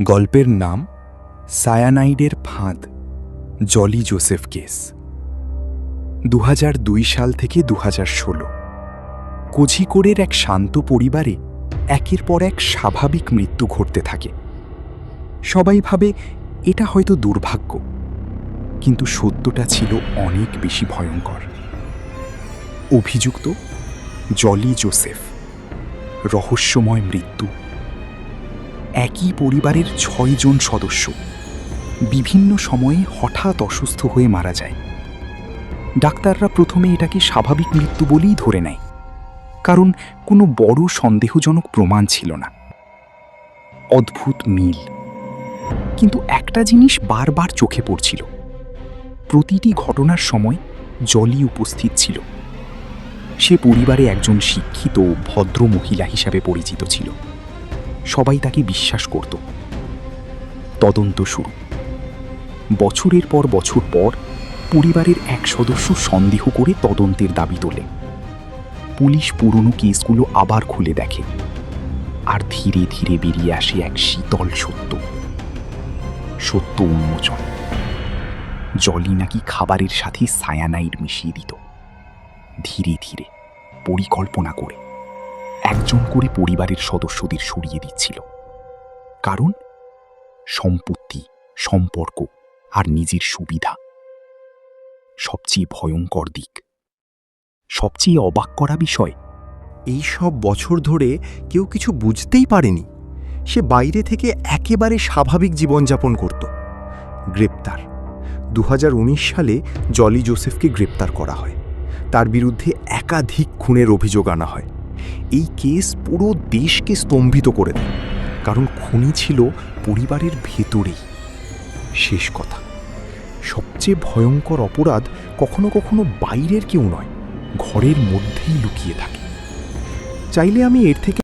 গল্পের নাম সায়ানাইডের ফাঁদ, জলি জোসেফ কেস। 2002 সাল থেকে 2016 কোঝিকোড়ের এক শান্ত পরিবারে একের পর এক স্বাভাবিক মৃত্যু ঘটতে থাকে। সবাই ভাবে এটা হয়তো দুর্ভাগ্য, কিন্তু সত্যটা ছিল অনেক বেশি ভয়ঙ্কর। অভিযুক্ত জলি জোসেফ, রহস্যময় মৃত্যু। একই পরিবারের 6 জন সদস্য বিভিন্ন সময়ে হঠাৎ অসুস্থ হয়ে মারা যায়। ডাক্তাররা প্রথমে এটাকে স্বাভাবিক মৃত্যু বলেই ধরে নেয়, কারণ কোনো বড় সন্দেহজনক প্রমাণ ছিল না। অদ্ভুত মিল, কিন্তু একটা জিনিস বারবার চোখে পড়ছিল। প্রতিটি ঘটনার সময় জলি উপস্থিত ছিল। সে পরিবারে একজন শিক্ষিত ভদ্র মহিলা হিসাবে পরিচিত ছিল। সবাই তাকে বিশ্বাস করত। তদন্ত শুরু। বছরের পর বছর পর পরিবারের এক সদস্য সন্দেহ করে তদন্তের দাবি তোলে। পুলিশ পুরনো কেসগুলো আবার খুলে দেখে, আর ধীরে ধীরে বেরিয়ে আসে এক শীতল সত্য। সত্য উন্মোচন: জলি নাকি খাবারের সাথে সায়ানাইড মিশিয়ে দিত। ধীরে ধীরে, পরিকল্পনা করে, একজন করে পরিবারের সদস্যদের সরিয়ে দিচ্ছিল। কারণ সম্পত্তি, সম্পর্ক আর নিজের সুবিধা। সবচেয়ে ভয়ঙ্কর দিক, সবচেয়ে অবাক করা বিষয়, এই সব বছর ধরে কেউ কিছু বুঝতেই পারেনি। সে বাইরে থেকে একেবারে স্বাভাবিক জীবনযাপন করত। গ্রেপ্তার 2019 সালে জলি জোসেফকে গ্রেপ্তার করা হয়। তার বিরুদ্ধে একাধিক খুনের অভিযোগ আনা হয়। এই কেস পুরো দেশকে স্তম্ভিত করে দেয়, কারণ খুনি ছিল পরিবারের ভেতরেই। শেষ কথা, সবচেয়ে ভয়ঙ্কর অপরাধ কখনো কখনো বাইরের কেউ নয়, ঘরের মধ্যেই লুকিয়ে থাকে। চাইলে আমি এর থেকে